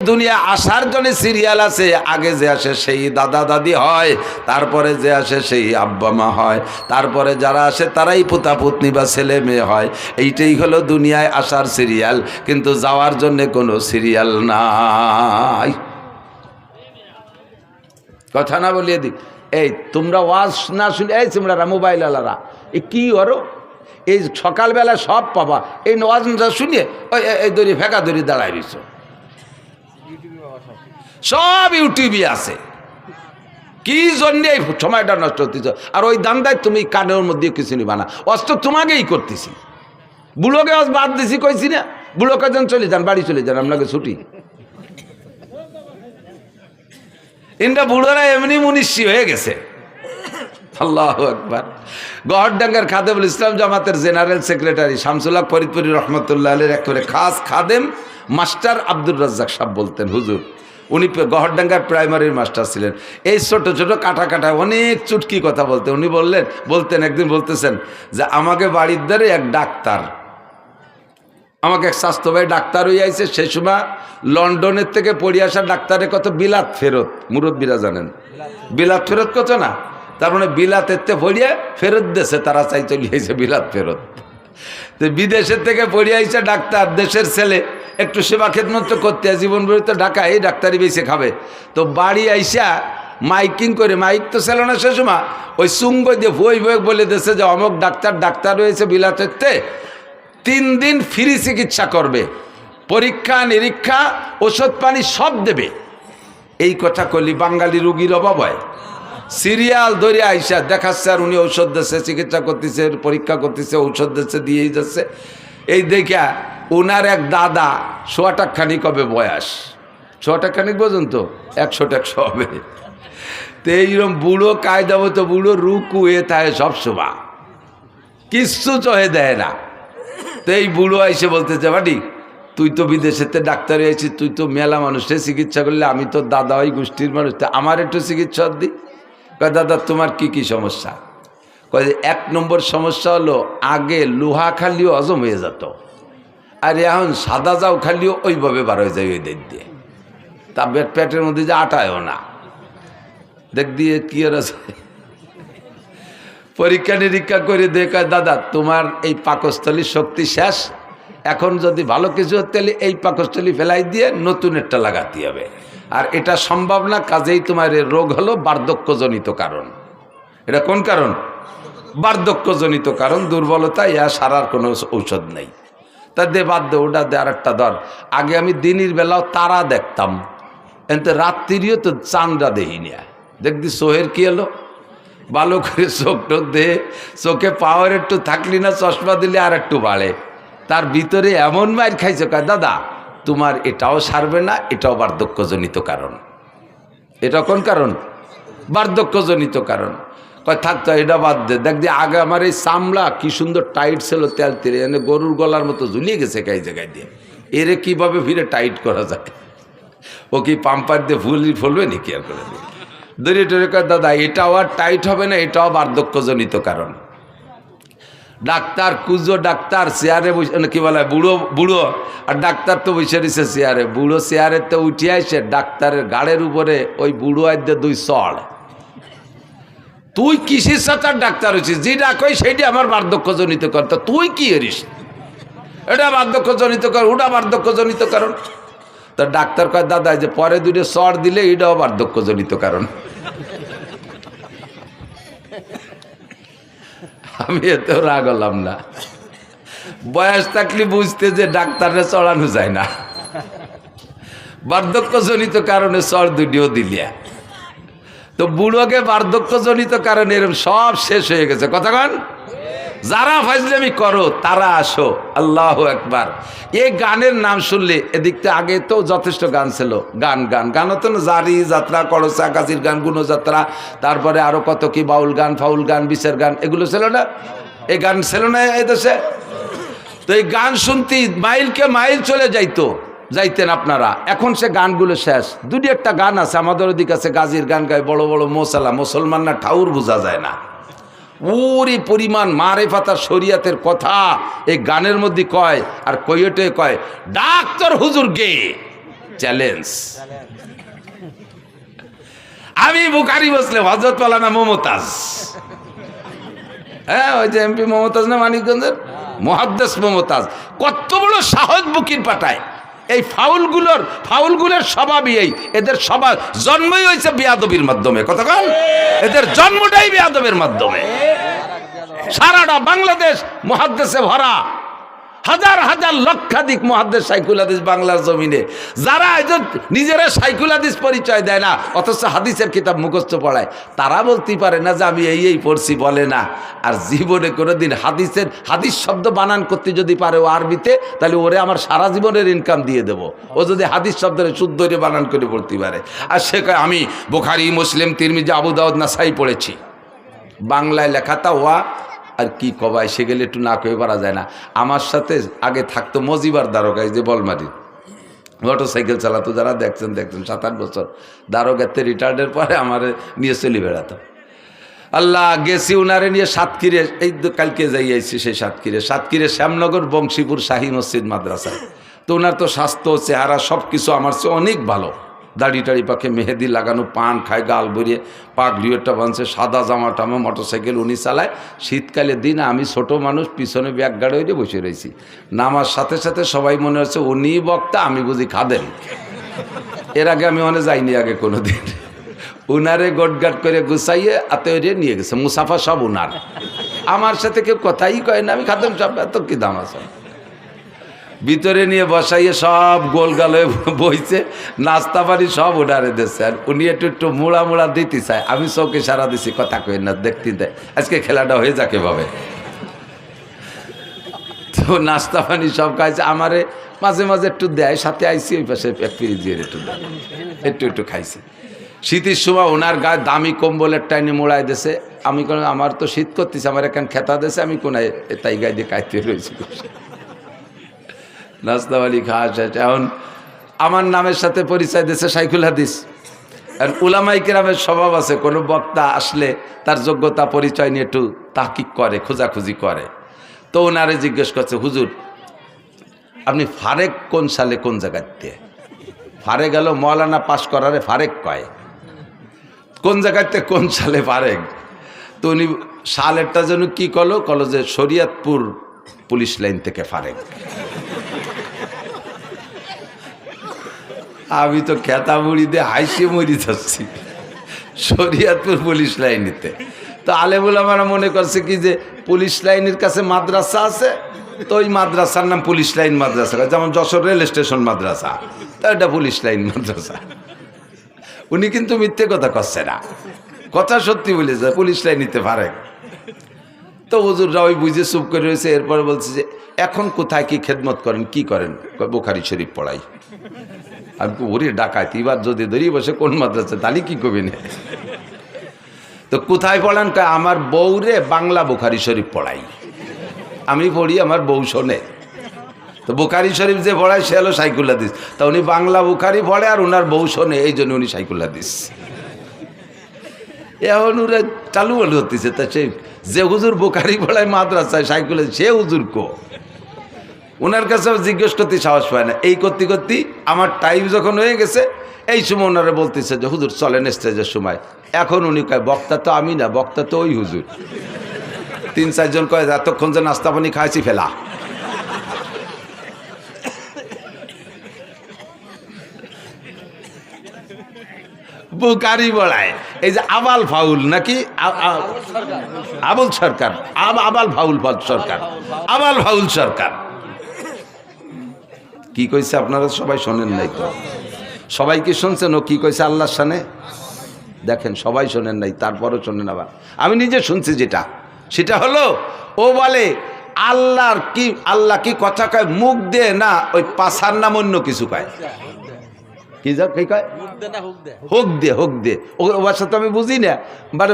দুনিয়া আসার জন্য সিরিয়াল আছে, আগে যে আসে সেই দাদা দাদি হয়, তারপরে যে আসে সেই আব্বা মা হয়, তারপরে যারা আসে তারাই পুতা পুতনি বা ছেলে মেয়ে হয়। এইটাই হলো দুনিয়ায় আসার সিরিয়াল, কিন্তু যাওয়ার জন্য কোনো সিরিয়াল নাই। কথা না বলিয়ে দি, এই তোমরা ওয়াজ না শুনে, এই তোমরা মোবাইল আলারা এ কি করো, এই সকালবেলা সব পাবা, এই ওয়াজ না শুনিয়ে ওই এই দড়ি ফেঁকা দড়ি দাঁড়ায় দিছ, সব ইউটিউবে আছে। কি জন্য এই সময়টা নষ্ট হতেছ? আর ওই দান্দায় তুমি কানের মধ্যে কিছু নিবা না, অস্ত্র তোমাকেই করতেছি। বুড়োকে বাদ দিছি কইছি না, বুড়োকে যেন চলে যান, বাড়ি চলে যান, আপনাকে ছুটি। ইন্ডা বুড়োরা এমনি মুনিশি হয়ে গেছে। আল্লাহু আকবার। গহরডাঙ্গার খাদেমুল ইসলাম জামাতের জেনারেল সেক্রেটারি শামসুল হক ফরিদপুরি রহমতুল্লাহ আলাইহির একেবারে খাস খাদেম মাস্টার আব্দুর রাজ্জাক সাহেব বলতেন, হুজুর উনি গহরডাঙ্গার প্রাইমারির মাস্টার ছিলেন। এই ছোট ছোট কাটা কাটা অনেক চুটকি কথা বলতেন। উনি বলতেন একদিন বলতেছেন যে আমাকে বাড়ির ধারে এক ডাক্তার, আমাকে এক স্বাস্থ্য ভাই ডাক্তার হয়ে আইছে, সেই সময় লন্ডনের থেকে পড়ে আসা ডাক্তারের কত বিলাত ফেরত, মুরব্বীরা জানেন বিলাত ফেরত কত না, তার মানে বিলাতের থেকে পড়িয়ে ফেরত দেশে তারা চাই চলে আইছে বিলাত ফেরত। তো বিদেশের থেকে পড়ে আইছে ডাক্তার, দেশের ছেলে, একটু সেবা খেদমত করতে জীবন ভরি তো ঢাকা এই ডাক্তারি বেশি খাবে। তো বাড়ি আইসা মাইকিং করে, মাইক তো ছিল না সে সময়, ওই সুঙ্গ দিয়ে বই বই বলে দেশে যে অমুক ডাক্তার রয়েছে বিলাতের, 3 দিন ফ্রি চিকিৎসা করবে, পরীক্ষা নিরীক্ষা ওষুধ পানি সব দেবে। এই কথা কলি বাঙালি রুগীর অভাব হয়? সিরিয়াল ধরে আইসা দেখাচ্ছে আর উনি ঔষধ দিচ্ছে, চিকিৎসা করতেছে, পরীক্ষা করতেছে, ঔষধ দিচ্ছে, দিয়েই যাচ্ছে। এই দেখা ওনার এক দাদা সোয়াটাখানিক হবে বয়স, সোয়াটাখানিক পর্যন্ত 100 হবে। তো এইরকম বুড়ো কায়দা মতো বুড়ো রুকু হয়ে থাকে সবসময়, কিচ্ছু চহে দেয় না। তো এই বুড়ো আইসে বলতেছে, বাড়ি তুই তো বিদেশেতে ডাক্তার হয়েছিস, তুই তো মেলা মানুষের চিকিৎসা করলে, আমি তো দাদা ওই গোষ্ঠীর মানুষ, তো আমার একটু চিকিৎসা দি। কয় দাদা তোমার কি কি সমস্যা? কয় 1 নম্বর সমস্যা হলো আগে লোহা খালিও হজম হয়ে যেত, আর এখন সাদা যাও খালিও ওইভাবে বার হয়ে যায় ওই দিক দিয়ে, তা পেটের মধ্যে যে আটায়ও না, দেখ দিয়ে কি আর আছে। পরীক্ষা নিরীক্ষা করে দেখায় দাদা তোমার এই পাকস্থলীর শক্তি শেষ, এখন যদি ভালো কিছু তাহলে এই পাকস্থলী ফেলাই দিয়ে নতুন একটা লাগাতে হবে, আর এটা সম্ভব না, কাজেই তোমার এই রোগ হলো বার্ধক্যজনিত কারণ। এটা কোন কারণ? বার্ধক্যজনিত কারণ, দুর্বলতা, ইয়া সারার কোনো ঔষধ নেই। তা দে বাদ দে, ওটা দে, আর একটা ধর। আগে আমি দিনের বেলাও তারা দেখতাম, এতে রাত্রিও তো চাঁদরা দেহি নিয়ে দেখদি সোহের কি এলো, ভালো করে চোখ টোক দে, চোখে পাওয়ার একটু থাকলি না, চশমা দিলে আর একটু বাড়ে। তার ভিতরে এমন মাইর খাইছে, কয় দাদা তোমার এটাও সারবে না, এটাও বার্ধক্যজনিত কারণ। এটা কোন কারণ? বার্ধক্যজনিত কারণ। কয় থাকতো এটা বাদ দে, দেখ দিয়ে আগে আমার এই চামড়া কি সুন্দর টাইট ছিল, তেল তেলে এনে গরুর গলার মতো ঝুলিয়ে গেছে গাই জায়গায় দিয়ে, এরে কিভাবে ফিরে টাইট করা যায়? ও কি পাম্পার দিয়ে ফুলবে নাকি আর করে দিয়ে দড়ি টড়ি? কয় দাদা এটাও আর টাইট হবে না, এটাও বার্ধক্যজনিত কারণ। ডাক্তার কুজো ডাক্তার চেয়ারে বসে, কি বলে বুড়ো, আর ডাক্তার তো বসে দিছে চেয়ারে। বুড়ো চেয়ারের তো উঠে আসে ডাক্তারের গাড়ের উপরে ওই বুড়ো আইতে 2 চড়। তুই কিসের সাথে ডাক্তার হয়েছিস? যে ডাকই সেইটা আমার বার্ধক্যজনিত কারণ, তা তুই কি এরিস? এটা বার্ধক্যজনিত কারণ, ওটা বার্ধক্যজনিত কারণ। তা ডাক্তার কয় দাদা যে পরে 2 চড় দিলে এটাও বার্ধক্যজনিত কারণ। আমি এতেও রাগ হলাম না, বয়স থাকলে বুঝতে যে ডাক্তারে চড়ানো যায় না, বার্ধক্যজনিত কারণে চড় 2টিও দিলিয়া। তো বুড়োকে বার্ধক্যজনিত কারণে এরকম সব শেষ হয়ে গেছে। কথা কন, যারা ফাজলামি করো তারা আসো। আল্লাহু আকবার। এই গানের নাম শুনলে, এদিকটা আগে তো যথেষ্ট গান ছিল, গান হতো না, জারি যাত্রা, করসা কাজির গান, গুণযাত্রা, তারপরে আরো কত কি বাউল গান, ফাউল গান, বিচার গান, এগুলো ছিল না? এই গান ছিল না এই দেশে? তো এই গান শুনতে মাইলকে মাইল চলে যাইতেন আপনারা। এখন সে গানগুলো শেষ। 2-1টা গান আছে আমাদের ওদিকে আছে, গাজির গান গায় বড় বড় মোসালা, মুসলমান না ঠাউর বোঝা যায় না। ওরে পরিমাণ মারেফাত শরিয়াতের কথা এই গানের মধ্যে কয়, আর কইয়েটে কয় ডাক্তার হুজুর গে চ্যালেঞ্জ। আমি বুখারী মুসলিম, হযরত মাওলানা মমতাজ, হ্যাঁ ওই যে এমপি মমতাজ না মানিকগঞ্জের, মুহাদ্দিস মমতাজ, কত বড় সাহস বুকির পাঠায়। এই ফাউলগুলোর স্বভাবই এই, এদের স্বভাব জন্মই হয়েছে বেয়াদবির মাধ্যমে। কতক্ষণ এদের জন্মটাই বেয়াদবের মাধ্যমে। সারাটা বাংলাদেশ মুহাদ্দিসে ভরা, হাজার হাজার লক্ষাধিক মুহাদ্দিস শাইখুল হাদিস বাংলার জমিনে, যারা নিজেরা শাইখুল হাদিস পরিচয় দেয় না অথচ হাদিসের কিতাব মুখস্থ পড়ায়, তারা বলতে পারে না যে আমি এই পড়ছি, বলে না। আর জীবনে কোনোদিন হাদিস শব্দ বানান করতে যদি পারে ও আরবিতে, তাহলে ওরে আমার সারা জীবনের ইনকাম দিয়ে দেবো। ও যদি হাদিস শব্দের শুদ্ধ বানান করে পড়তে পারে। আর সে কয় আমি বুখারী, মুসলিম, তিরমিজি, আবু দাউদ, নাসাই পড়েছি। বাংলায় লেখাটা ওয়া আর কি কবাই, সে গেলে একটু না কয়ে পারা যায় না। আমার সাথে আগে থাকতো মজিবার দারোগা, এই যে বলমারির মোটর সাইকেল চালাতো, যারা দেখছেন 7-8 বছর দারোগাতে রিটায়ার্ডের পরে আমার নিয়ে চলে বেড়াতো। আল্লাহ, গেছি উনারে নিয়ে সাতক্ষীরে, এই কালকে যাইয়াছি সেই সাতক্ষীরে শ্যামনগর বংশীপুর শাহী মসজিদ মাদ্রাসায়। তো ওনার তো স্বাস্থ্য, চেহারা সব কিছু আমার চেয়ে অনেক ভালো। দাড়ি টাড়ি পাখে মেহেদি লাগানো, পান খায়, গাল ভরিয়ে, পাগড়িওটা বাঁধছে, সাদা জামা টামা, মোটরসাইকেল উনি চালায়। শীতকালে দিন আমি ছোট মানুষ, পিছনে ব্যাগ গাড়ি হয়ে বসে রয়েছি। নামার সাথে সাথে সবাই মনে হচ্ছে উনি বক্তা, আমি বুঝি খাদেন। এর আগে আমি অনেক যাইনি আগে কোনো দিন। উনারে গোটগাট করে গুছাইয়ে আত্মীয় নিয়ে গেছে, মুসাফা সব উনার। আমার সাথে কেউ কথাই কয় না, আমি খাদেম সব, এত কি দাম আছে। ভিতরে নিয়ে বসাইয়ে সব গোলগাল হয়ে বইছে, নাস্তা পানি সব উনারে দিচ্ছে। আর উনি একটু মুড়া দিতে চায়, আমি চৌকে সারা দিছি, কথা কই না, দেখতে দেয় আজকে খেলাটা হয়ে যাকে ভাবে। তো নাস্তা পানি সব খাইছে, আমারে মাঝে মাঝে একটু দেয়, সাথে আইসি ওই পাশে ফ্রিজের একটু দেয়, একটু খাইছি। শীতের সময় ওনার গায়ে দামি কম্বলের টাইনে মোড়াই দিছে। আমি কোনো, আমার তো শীত করতেছে, আমার এখানে খেতা দিছে, আমি কোনায় তাই গায়ে দিয়ে কাইতে রয়েছি। নাস্তাওয়ালি খাওয়া শেষ, এখন আমার নামের সাথে পরিচয় দিয়েছে শাইখুল হাদিস। আর উলামাই কেরামের স্বভাব আছে, কোনো বক্তা আসলে তার যোগ্যতা পরিচয় নিয়ে একটু তাহকিক করে, খোঁজাখুঁজি করে। তো ওনারে জিজ্ঞেস করছে, হুজুর আপনি ফারেক কোন সালে কোন জায়গাতে? ফারে গেল মৌলানা পাশ করারে ফারেক কয়, কোন জায়গাতে কোন সালে ফারেক? তো উনি সালেরটা যেন কি কলো যে শরিয়তপুর পুলিশ লাইন থেকে ফারেক। আমি তো খেতা মুড়ি দিয়ে হাইসে মরি যাচ্ছি, শরিয়তপুর পুলিশ লাইনেতে। তো আলেমুল আমরা মনে করছে কি যে পুলিশ লাইনের কাছে মাদ্রাসা আছে, তো ওই মাদ্রাসার নাম পুলিশ লাইন মাদ্রাসা, যেমন যশোর রেল স্টেশন মাদ্রাসা, তো এটা পুলিশ লাইন মাদ্রাসা। উনি কিন্তু মিথ্যে কথা করছে না, কথা সত্যি বলেছে, পুলিশ লাইন নিতে পারে। তো হুজুররা ওই বুঝে চুপ করে রয়েছে। এরপরে বলছে যে এখন কোথায় কি খেদমত করেন, কি করেন? বুখারী শরীফ পড়াই। আমি ওরে ডাকাইতে এবার যদি ধরি বসে কোন মাদ্রাসা, তাহলে কি করবেন? তো কোথায় পড়ান? আমার বউরে বাংলা বুখারী শরীফ পড়াই, আমি পড়ি, আমার বউ শোনে। তো বুখারী শরীফ যে পড়ায় সে হলো শাইখুল হাদিস। তা উনি বাংলা বুখারী পড়ে আর ওনার বউ শোনে, এই জন্য উনি শাইখুল হাদিস। এখন ওরা চালু বলে হতেছে, তা সে যে হুজুর বুখারী পড়ায় মাদ্রাসায় শাইখুল হাদিস, সে হুজুর কো? ওনার কাছে জিজ্ঞেস করতে সাহস পায় না। এই করতে করতে আমার টাইম যখন হয়ে গেছে, এই সময় ওনারা বলতেছে যে হুজুর চলেন স্টেজের সময়। এখন উনি কয় বক্তা তো আমি না, বক্তা তো ওই হুজুর। 3-4 জন কয় এতক্ষণ যে নাস্তা পানি খাইছি ফেলা। বুখারী পড়ায় এই যে আবাল ফাউল নাকি আবুল সরকার, আবাল ফাউল সরকার, আবাল ফাউল সরকার কি কইছে আপনারা সবাই শোনেন নাই তো? সবাই কি শুনছেন ও কি কইছে আল্লাহর শানে? দেখেন সবাই শোনেন নাই, তারপরও শোনেন। আবার আমি নিজে শুনছি যেটা, সেটা হলো ও বলে আল্লাহ কি কথা কয় মুখ দে না, ওই পাছার নাম অন্য কিছু কয়। কি কয়? হোক দে। ও ভাষা তো আমি বুঝি না, বাট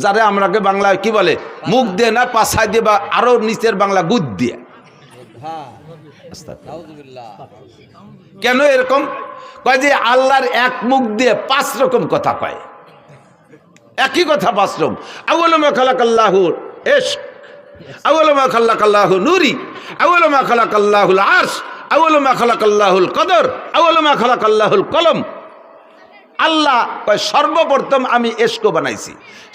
যারা আমরাকে বাংলায় কি বলে মুখ দে না, পাছায় দিয়ে, বা আরো নিচের বাংলা গুদ দিয়ে। কেন এরকম কয়? যে আল্লাহর এক মুখ দিয়ে 5 রকম কথা কয়, একই কথা 5 রকম। আউয়ালু মা খালাকাল্লাহু ইশক, আউয়ালু মা খালাকাল্লাহু নূরি, আউয়ালু মা খালাকাল্লাহুল আরশ, আউয়ালু মা খালাকাল্লাহুল কদর, আউয়ালু মা খালাকাল্লাহুল কলম। আল্লাহ কয় সর্বপ্রথম আমি এশক বানাইছি।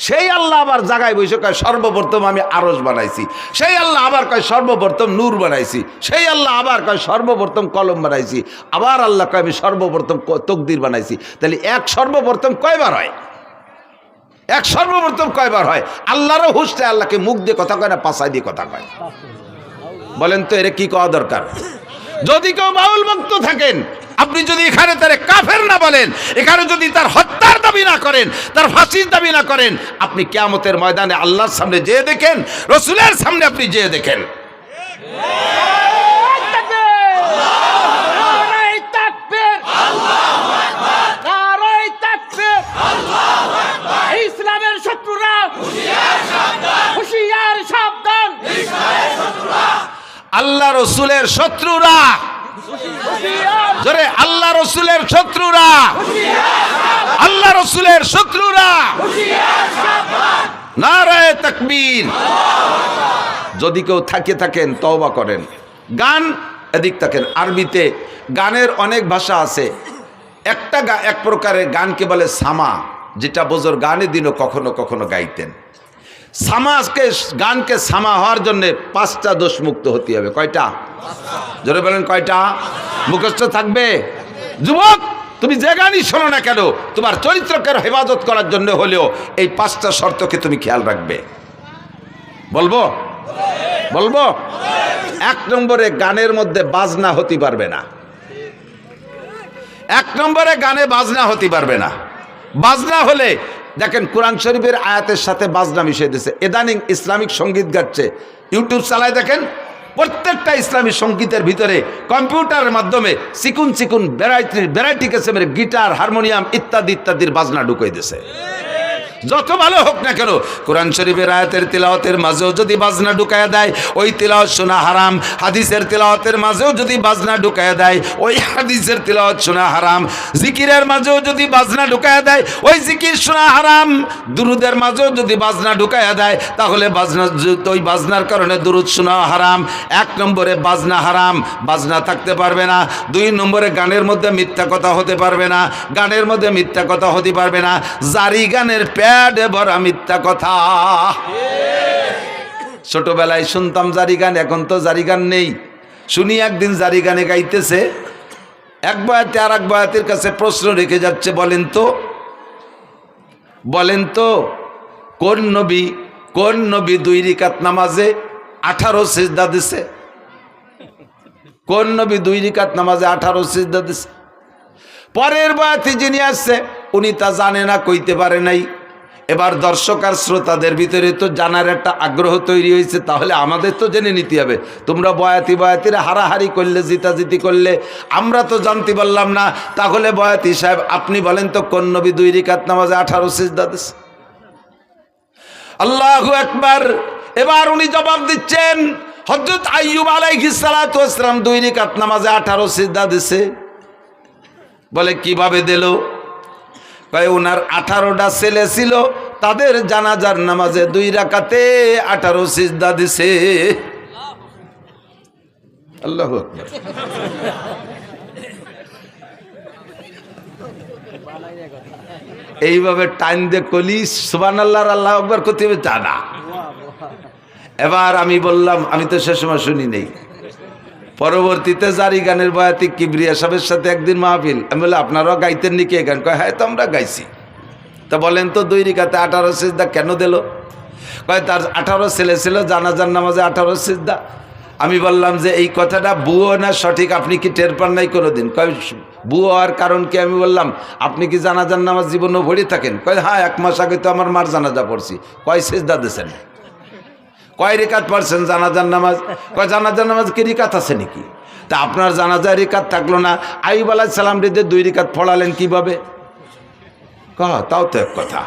সেই আল্লাহ আবার জায়গায় বসে কয় সর্বপ্রথম আমি আরশ বানাইছি। সেই আল্লাহ আবার কয় সর্বপ্রথম নূর বানাইছি। সেই আল্লাহ আবার কয় সর্বপ্রথম কলম বানাইছি। আবার আল্লাহ কয় আমি সর্বপ্রথম তকদির বানাইছি। তাহলে এক সর্বপ্রথম কয়বার হয়? এক সর্বপ্রথম কয়বার হয়? আল্লাহরও হুঁশটা আল্লাহকে মুখ দিয়ে কথা কয় না পাছায় দিয়ে কথা কয়? বলেন তো এর কি কওয়া দরকার? যদি কেউ বাউল ভক্ত থাকেন, আপনি যদি এখানে তার কাফের না বলেন, এখানে যদি তার হত্যার দাবি না করেন, তার ফাঁসির দাবি না করেন, আপনি কিয়ামতের ময়দানে আল্লাহর সামনে যেয়ে দেখেন, রসুলের সামনে আপনি যেয়ে দেখেন। ইসলামের শত্রুরা হুঁশিয়ার সাবধান, আল্লাহ রসুলের শত্রুরা, জোরে আল্লাহ রসুলের শত্রুরা, আল্লাহ রসুলের শত্রুরা, নারায়ে তাকবীর। যদি কেউ থাকেন তওবা করেন। গান এদিক থাকেন, আরবিতে গানের অনেক ভাষা আছে। এক প্রকারের গানকে বলে সামা, যেটা বোঝর গানে দিনও কখনো কখনো গাইতেন। গানকে সামা হওয়ার জন্য 5টা দোষ মুক্ত হতে হবে। কয়টা? জোরে বলেন কয়টা? মুখস্থ থাকবে। যুবক, তুমি যে গানই শোনো না কেন, তোমার চরিত্রকে হেফাজত করার জন্য হলেও এই 5টা শর্তকে তুমি খেয়াল রাখবে। বলবো? 1 নম্বরে গানের মধ্যে বাজনা হতে পারবে না। 1 নম্বরে গানে বাজনা হতে পারবে না। বাজনা হলে দেখেন কোরআন শরীফের আয়াতের সাথে বাজনা মিশিয়ে দিয়েছে। ইদানিং ইসলামিক সঙ্গীত গাচ্ছে, ইউটিউব চালায় দেখেন, প্রত্যেকটা ইসলামী সঙ্গীতের ভিতরে কম্পিউটারের মাধ্যমে চিকুন ভ্যারাইটি কিসমের গিটার, হারমোনিয়াম ইত্যাদির বাজনা ঢুকিয়ে দিয়েছে। যত ভালো হোক না কেন, কোরআন শরীফের আয়াতের তিলাওয়াতের মাঝেও যদি বাজনা ঢুকায়া দেয়, ওই তিলাওয়াত শোনা হারাম। হাদিসের তিলাওয়াতের মাঝেও যদি বাজনা ঢুকায়া দেয়, ওই হাদিসের তিলাওয়াত শোনা হারাম। জিকিরের মাঝেও যদি বাজনা ঢুকায়া দেয়, ওই জিকির শোনা হারাম। দুরুদের মাঝেও যদি বাজনা ঢুকায়া দেয়, তাহলে ওই বাজনার কারণে দুরুদ শোনা হারাম। 1 নম্বরে বাজনা হারাম, বাজনা থাকতে পারবে না। 2 নম্বরে গানের মধ্যে মিথ্যা কথা হতে পারবে না, গানের মধ্যে মিথ্যা কথা হতে পারবে না। জারি গানের প্যাডে ভরা মিথ্যা কথা। ছোটবেলায় শুনতাম জারি গান, এখন তো জারি গান নেই। শুনি একদিন জারি গানে গাইতেছে, এক বয়াতে আর এক বয়াতের কাছে প্রশ্ন রেখে যাচ্ছে, বলেন তো কোন নবী 2 রাকাত নামাজে 18 সিজদা দিছে? কোন নবী 2 রাকাত নামাজে 18 সিজদা দিছে? পরের বয়াতি যিনি আসছে উনি তা জানে না, কইতে পারে নাই। এবার দর্শক আর শ্রোতাদের ভিতরে তো জানার একটা আগ্রহ তৈরি হয়েছে, তাহলে আমাদের তো জেনে নিতে হবে। তোমরা বয়াতিরা হারাহারি করলে, জিতাজিতি করলে, আমরা তো জানতে পারলাম না। তাহলে বয়াতি সাহেব আপনি বলেন তো কোন নবী 2 রাকাত নামাজে 18 সিজদা দিছে? আল্লাহু আকবার। এবার উনি জবাব দিচ্ছেন, হযরত আইয়ুব আলাইহিস সালাতু ওয়াস সালাম 2 রাকাত নামাজে 18 সিজদা দিছে। বলে কিভাবে দিল? কয় ওনার 18টা ছেলে ছিল, তাদের জানাজার নামাজে 2 রাকাতে 18 সিজদা দিছে। আল্লাহু আকবার। এইভাবে টাইম দিয়ে কলি সুবহানাল্লাহ আল্লাহু আকবার করতে হবে তা না। এবার আমি বললাম, আমি তো সে সময় শুনি নেই। পরবর্তীতে জারি গানের বয়াতি কিবরিয়া সাহেবের সাথে একদিন মাহফিল, আমি বললাম আপনারাও গাইতেন নাকি এই গান? কয় হ্যাঁ, তো আমরা গাইছি। তা বলেন তো 2 রাকাতে 18 সিজদা কেন দিল? কয় তার 18 ছেলে ছিল, জানাজার নামাজে 18 সিজদা। আমি বললাম যে এই কথাটা বুয়ো না সঠিক, আপনি কি টের পান নাই কোনোদিন? কয় বুয়ো হওয়ার কারণ কি? আমি বললাম আপনি কি জানাজার নামাজ জীবনেও পড়ে থাকেন? কয় হ্যাঁ, 1 মাস আগে তো আমার মার জানাজা পড়ছি। কয় সিজদা দিয়েছেন? কয় রিকাত পড়ছেন জানাজার নামাজ? কয় জানাজার নামাজ কি রিকাত আছে নাকি? তা আপনার জানাজার রিকাত থাকলো না, আইয়ুব আলাইহিস সালাম রে 2 রাকাত পড়ালেন কিভাবে? তাও তো এক কথা।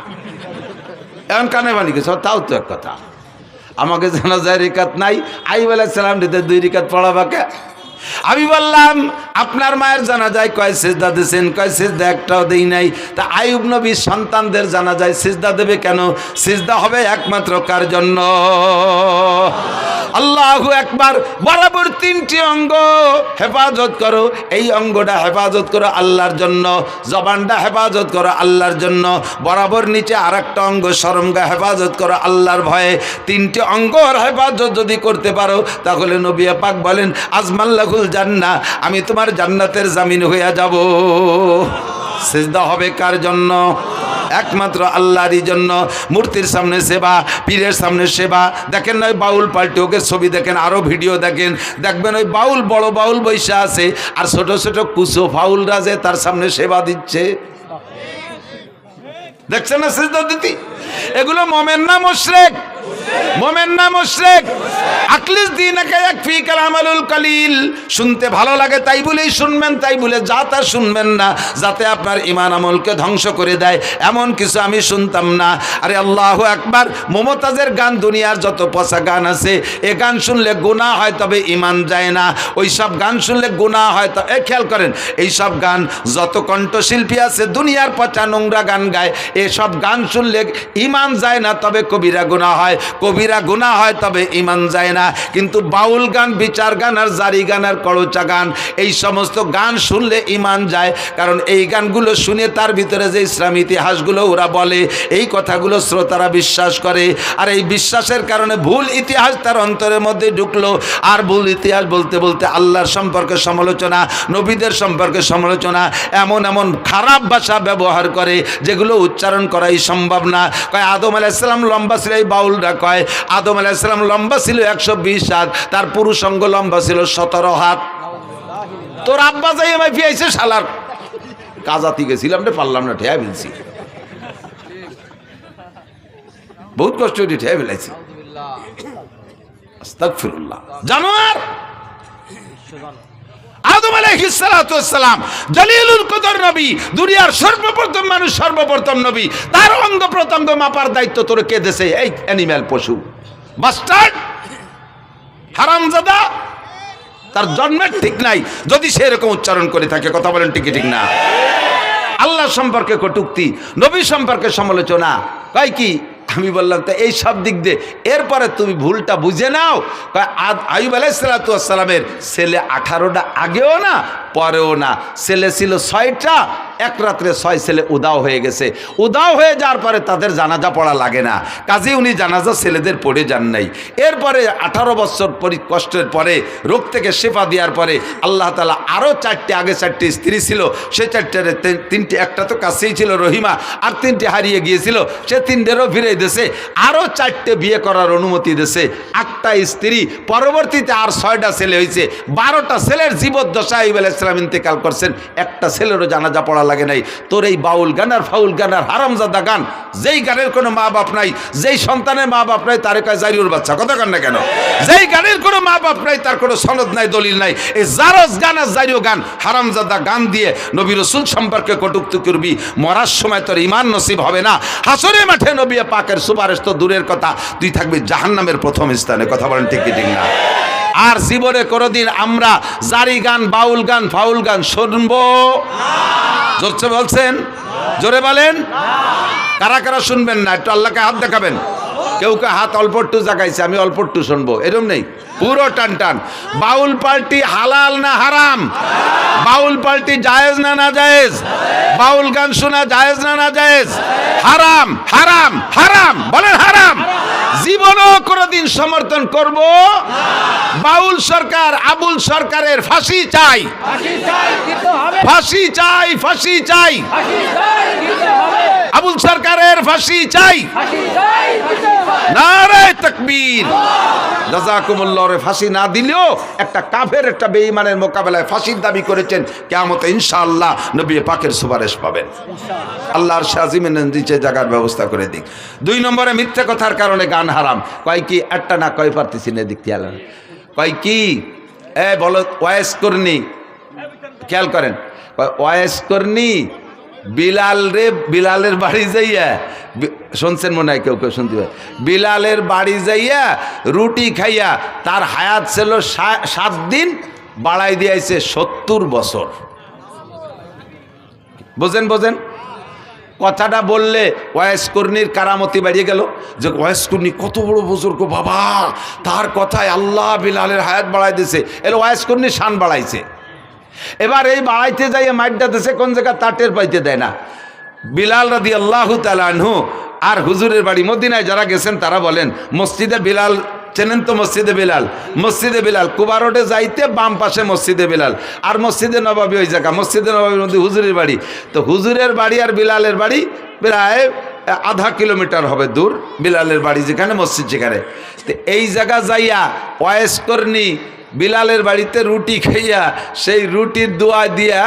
এখন কানে বানি গেছে, তাও তো এক কথা। আমাকে জানাজার রিকাত নাই, আইয়ুব আলাইহিস সালাম রে 2 রাকাত পড়াবাকে। আমি বললাম আপনার মায়ের জানাজায় কয় সিজদা দিয়েছেন? কয় সিজদা একটাও দেই নাই। তা আইয়ুব নবীর সন্তানদের জানাজায় সিজদা দেবে কেন? সিজদা হবে একমাত্র কার জন্য? আল্লাহু আকবার। বরাবর তিনটি অঙ্গ হেফাজত করো, এই অঙ্গটা হেফাজত করো আল্লাহর জন্য, জবানটা হেফাজত করো আল্লাহর জন্য, বরাবর নিচে আর একটা অঙ্গ শরমগা হেফাজত করো আল্লাহর ভয়ে। তিনটি অঙ্গর হেফাজত যদি করতে পারো তাহলে নবী পাক বলেন আজমাল্লাহুল জান্নাহ, আমি তোমার জান্নাতের জামিন হইয়া যাব। সিজদা হবে কার জন্য? একমাত্র আল্লাহরই জন্য। মূর্তির সামনে সেবা, পীরের সামনে সেবা। দেখেন না ওই বাউল পাল্টে, ওকে ছবি দেখেন, আরও ভিডিও দেখেন, দেখবেন ওই বাউল, বড় বাউল বৈশা আছে আর ছোট ছোট কুচো ফাউলরা যে তার সামনে সেবা দিচ্ছে। দেখছেন না সিজদা দিতি? এগুলো মোমেন না মুশরিক? মোমেন না মুশরিক? আকলিস দীনাকা ইয়াকফিকাল আমালুল কালিল। শুনতে ভালো লাগে তাই বলেই শুনবেন, তাই বলে যা তা শুনবেন না, যাতে আপনার ঈমান আমলকে ধ্বংস করে দেয় এমন কিছু আমি শুনতাম না। আরে আল্লাহু আকবার। মমতাজের গান, দুনিয়ার যত পচা গান আছে, এ গান শুনলে গুনাহ হয় তবে ঈমান যায় না। ওই সব গান শুনলে গুনাহ হয়। তো খেয়াল করেন, এই সব গান যত কণ্ঠশিল্পী আছে দুনিয়ার পচা নোংরা গান গায়, এসব গান শুনলে ঈমান যায় না তবে কবিরা গুনাহ হয়, কবিরা গুনাহ হয় তবে ঈমান যায় না। কিন্তু বাউল গান, বিচার গান আর জারি গান আর কড়চা গান, এই সমস্ত গান শুনলে ঈমান যায়। কারণ এই গানগুলো শুনে তার ভিতরে যে ইসলামী ইতিহাসগুলো ওরা বলে, এই কথাগুলো শ্রোতারা বিশ্বাস করে, আর এই বিশ্বাসের কারণে ভুল ইতিহাস তার অন্তরের মধ্যে ঢুকলো। আর ভুল ইতিহাস বলতে বলতে আল্লাহর সম্পর্কে সমালোচনা, নবীদের সম্পর্কে সমালোচনা, এমন এমন খারাপ ভাষা ব্যবহার করে যেগুলো উচ্চারণ করাই সম্ভব না। কয় আদম আলাইহিস সালাম লম্বা ছিল, এই বাউলরা কয় আদম আলাইহিস সালাম লম্বা ছিল 120 হাত, তার পুরুষ অঙ্গ লম্বা ছিল 17 হাত। তোর আব্বা যাই আমায় ফিয়াইছে শালার, কাজাতি গেছিলাম রে, পারলাম না, ঠেয়া ফেলছি, বহুত কষ্ট করে ঠেয়া ফেলাইছি। আস্তাগফিরুল্লাহ। জানোয়ার আদম আলাইহিস সালাতু ওয়াস সালাম জলিলুল কদর নবী, দুনিয়ার সর্বপ্রথম মানুষ, সর্বপ্রথম নবী, তার অঙ্গ প্রত্যঙ্গ মাপার দায়িত্ব তোর কে দেছে? এই অ্যানিম্যাল, পশু, বাস্টার্ড, হারামজাদা। তার জন্মের ঠিক নাই যদি সে এরকম উচ্চারণ করে থাকে। কথা বলেন ঠিক ঠিক না? আল্লাহ সম্পর্কে কটূক্তি, নবী সম্পর্কে সমালোচনা, কয় কি? আমি বললাম তো এই সব দিক দিয়ে এরপরে তুমি ভুলটা বুঝে নাও। আইয়ুব আলাইহিস সালাতু ওয়াস সালামের ছেলে 18টা আগেও না পরেও না, ছেলে ছিল 6টা, এক রাত্রে 6 ছেলে উদাও হয়ে গেছে। উদাও হয়ে যাওয়ার পরে তাদের জানাজা পড়া লাগে না, কাজে উনি জানাজা ছেলেদের পড়ে যান নাই। এরপরে 18 বছর কষ্টের পরে, রোগ থেকে শেফা দেওয়ার পরে আল্লাহ তাআলা আরও 4টে, আগে 4টে স্ত্রী ছিল, সে 4টের 3টে, একটা তো কাছেই ছিল রহিমা, আর 3টে হারিয়ে গিয়েছিল, সে 3টেরও ফিরে দিয়েছে, আরও 4টে বিয়ে করার অনুমতি দিয়েছে, 8টা স্ত্রী, পরবর্তীতে আর 6টা ছেলে হয়েছে, 12টা ছেলের জীবদ্দশায় আইয়ুব আলাইহিস সালাম ইন্তেকাল করছেন, একটা ছেলেরও জানাজা পড়া লাগে নাই। তোর এই বাউল গান আর ফাউল গান আর হারামজাদা গান, যেই গানের কোনো মা বাপ নাই, যেই সন্তানের মা বাপ নাই, তারে কয় জারিউর বাচ্চা। কথা কন না কেন? যেই গানের কোনো মা বাপ নাই, তার কোনো সনদ নাই, দলিল নাই, এই জারজ গান আর জারিও গান, হারামজাদা গান দিয়ে নবী রাসূল সম্পর্কে কটূক্তি করবি, মরার সময় তোর ঈমান নসিব হবে না। হাসরের মাঠে নবী পাকের সুপারিশ তো দূরের কথা, তুই থাকবি জাহান্নামের প্রথম স্থানে। কথা বলেন ঠিক ঠিক না? আর জীবনে কোনোদিন আমরা জারি গান, বাউল গান, ফাউল গান শুনবো? জোরছে বলছেন, জোরে বলেন। কারা কারা শুনবেন না একটু আল্লাহকে হাত দেখাবেন। কেউ কেউ হাত অল্প একটু জাগাইছে, আমি অল্প একটু শুনবো, এরকম নেই, পুরো টান টান। বাউল পার্টি হালাল না হারাম? বাউল পার্টি জায়েজ না না জায়েজ? বাউল গান শোনা জায়েজ না না জায়েজ? হারাম, হারাম, হারাম, বলেন হারাম। জীবনও কোনোদিন সমর্থন করব। বাউল সরকার, আবুল সরকারের ফাঁসি চাই, ফাঁসি চাই, ফাঁসি চাই, আবুল সরকারের ফাঁসি চাই। নারে তাকবীর। জাযাকুমুল্লাহর ফাঁসি না দিলেও একটা কাফের, একটা বেঈমানের মোকাবেলায় ফাঁসির দাবি করেছেন, কিয়ামতে ইনশাআল্লাহ নবী পাকের সুপারিশ পাবেন। আল্লাহর শাজিমের নিচে জায়গার ব্যবস্থা করে দিক। 2 নম্বরে মিথ্যা কথার কারণে গান হারাম। কয় কি? একটা না কয় পারতেছি না, দিক খেয়াল কয় কি? বলো ওয়াইস করনি, খেয়াল করেন, ওয়াইস করনি বিলাল রে, বিলালের বাড়ি যাইয়া, শুনছেন মনে হয় কেউ কেউ শুনতে পারে, বিলালের বাড়ি যাইয়া রুটি খাইয়া তার হায়াত ছিল 7 দিন, বাড়াই দিয়েছে 70 বছর। বোঝেন বোঝেন কথাটা বললে ওয়াইস কর্ণীর কারামতি বাড়িয়ে গেল যে ওয়াইস কর্ণী কত বড় বুজুর্গ বাবা, তার কথায় আল্লাহ বিলালের হায়াত বাড়াই দিয়েছে। এর ওয়াইস কর্ণীর শান বাড়াইছে। এবার এই বাড়াইতে যাইয়ে মাইটটা দেশে কোন জায়গা তাটের পাইতে দেয় না। বিলাল রাদিয়াল্লাহু তাআলা আনহু আর হুজুরের বাড়ি মদিনায় যারা গেছেন তারা বলেন মসজিদে বিলাল চেনেন তো? মসজিদে বিলাল কুবা রোডে যাইতে বাম পাশে মসজিদে বিলাল, আর মসজিদে নবাবী ওই জায়গা। মসজিদে নবাবীর মধ্যে হুজুরের বাড়ি। তো হুজুরের বাড়ি আর বিলালের বাড়ি প্রায় আধা কিলোমিটার হবে দূর। বিলালের বাড়ি যেখানে, মসজিদ যেখানে। তো এই জায়গা যাইয়া ওয়াইস কর্ণী বিলালের বাড়িতে রুটি খাইয়া সেই রুটির দোয়া দিয়া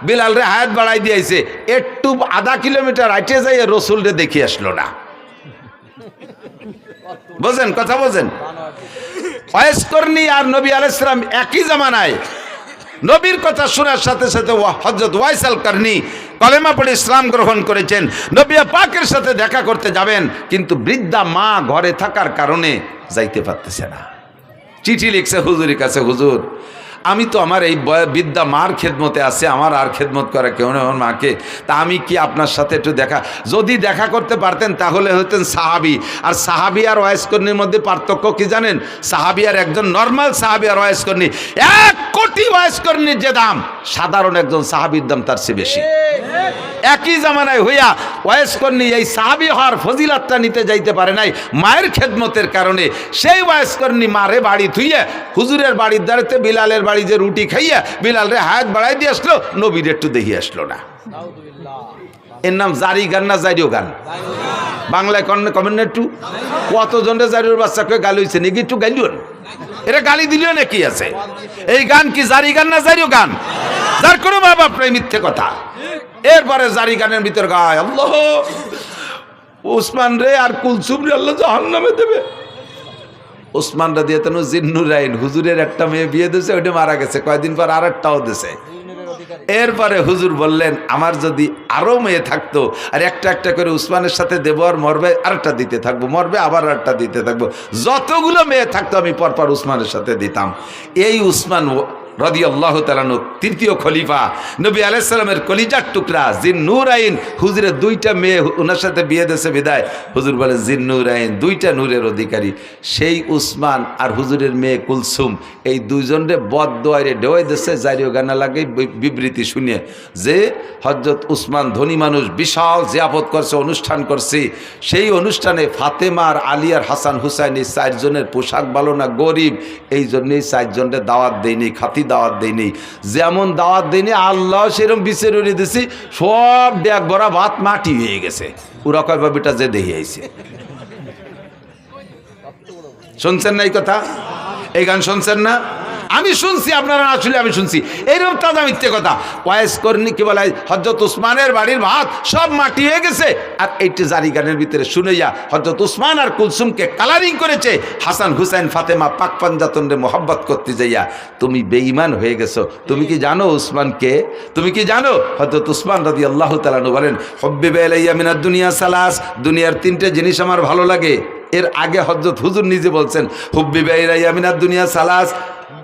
বিলালরে হায়াত বাড়াই দিয়েছে। একটু আধা কিলোমিটার আইটে যাইয়া রসুলরে দেখি আসলো না। বোঝেন কথা বোঝেন? ওয়াইস কর্ণী আর নবী আলাইহিস সালাম একই জামানায়। নবীর কথা শোনার সাথে সাথে হযরত ওয়াইস আল কর্ণী কলেমা পড়ে ইসলাম গ্রহণ করেছেন। নবী পাকের সাথে দেখা করতে যাবেন, কিন্তু বৃদ্ধা মা ঘরে থাকার কারণে যাইতে পারতেছে না। চিঠি লিখছে হুজুরের কাছে, হুজুর আমি তো আমার এই বৃদ্ধা মার খেদমতে আছে, আমার আর খেদমত করা কেউ নেই আমার মাকে, তা আমি কি আপনার সাথে একটু যদি দেখা করতে পারতেন তাহলে হতেন সাহাবি। আর সাহাবি আর ওয়াইস কর্ণীর মধ্যে পার্থক্য কি জানেন? সাহাবি আর একজন নর্মাল সাহাবি আর ওয়াইস কর্ণী 1 কোটি ওয়াইস কর্ণীর যে দাম, সাধারণ একজন সাহাবির দাম তার চেয়ে বেশি। একই জামানায় হইয়া ওয়াইস কর্ণী এই সাহাবি হওয়ার ফজিলাতটা নিতে যাইতে পারে নাই মায়ের খেদমতের কারণে। সেই ওয়াইস কর্ণী মারে বাড়ি থুইয়া হুজুরের বাড়ির দ্বারেতে বিলালের বাড়ি যে রুটি খাইয়া বিলালের হায়াত বাড়াই দিয়ে আসলো, নবীর একটু দেখি আসলো না। এর নাম জারি গান না জারিও গান? বাংলায় কমেন্ট একটু কতজনের জারিওর বাচ্চাকে গালি হয়েছে নাকি? একটু গাইলিও না, এরা গালি দিলেও নাকি আছে? এই গান কি জারি গান না জারিও গান? যার কোনো মা বাপ নাই, মিথ্যে কথা। এরপরে জারি গানের ভিতর গায় আল্লাহ উসমান রে আর কুলসুম রে আল্লাহ জাহান্নামে দেবে। উসমান রাদিয়াল্লাহু আনহু জিন্নুরাইন হুজুরের একটা মেয়ে বিয়ে দিয়েছে, ওইটা মারা গেছে, কয়েকদিন পর আর একটাও দিয়েছে। এরপরে হুজুর বললেন আমার যদি আরো মেয়ে থাকতো আর একটা একটা করে উসমানের সাথে দেবো, আর মরবে আরেকটা দিতে থাকবো, মরবে আবার আরেকটা দিতে থাকবো, যতগুলো মেয়ে থাকতো আমি পরপর উসমানের সাথে দিতাম। এই উসমান রাদিয়াল্লাহু তাআলা আনহু তৃতীয় খলিফা, নবী আলাইহিস সালামের কলিজার টুকরা জিন্নুরাইন। হুজুরের 2টা মেয়ে ওনার সাথে বিয়ে দিয়েছে বিদায় হুজুর বলে জিন্নুরাইন 2টা নূরের অধিকারী। সেই উসমান আর হুজুরের মেয়ে কুলসুম এই দুইজনরে বদদোয়ারে ডেওয়াই দিয়েছে জারিও গানা লাগে বিবৃতি শুনিয়ে যে হযরত উসমান ধনী মানুষ, বিশাল জিয়াফত করছে, অনুষ্ঠান করছে। সেই অনুষ্ঠানে ফাতেমা আর আলী আর হাসান হুসাইন এই 4 জনের পোশাক ভালো না, গরিব, এই জন্যই 4 জনের দাওয়াত দেয়নি, খাতি দাওয়াত দেয়নি। যেমন দাওয়াত দেয়নি আল্লাহ সেরকম বিচার উড়িয়ে দিছি, সব ডেক ভরা ভাত মাটি হয়ে গেছে। ওরা কয় বাবিটা যে দেখে আইছে। শুনছেন না এই কথা? এই গান শুনছেন না? আমি শুনছি, আপনারা না শুনলে আমি শুনছি। এইরকম তাজা মিথ্যে কথা। ওয়াইস কর্ণী কি বলে হযরত উসমানের বাড়ির ভাত সব মাটি হয়ে গেছে, আর এইটি জারি গানের ভিতরে শুনেইয়া হযরত উসমান আর কুলসুমকে কালারিং করেছে। হাসান হুসাইন ফাতেমা পাক পাঞ্জাতনরে মোহাব্বত করতে যাইয়া তুমি বেঈমান হয়ে গেছো। তুমি কি জানো উসমানকে? তুমি কি জানো? হযরত উসমান রাদিয়াল্লাহু তাআলা আনহু বলেন হুব্বিবা ইলাইয়া মিনাদ দুনিয়া সালাস, দুনিয়ার 3টে জিনিস আমার ভালো লাগে। এর আগে হযরত হুজুর নিজে বলছেন হুব্বিবা ইলাইয়া মিনাদ দুনিয়া সালাস,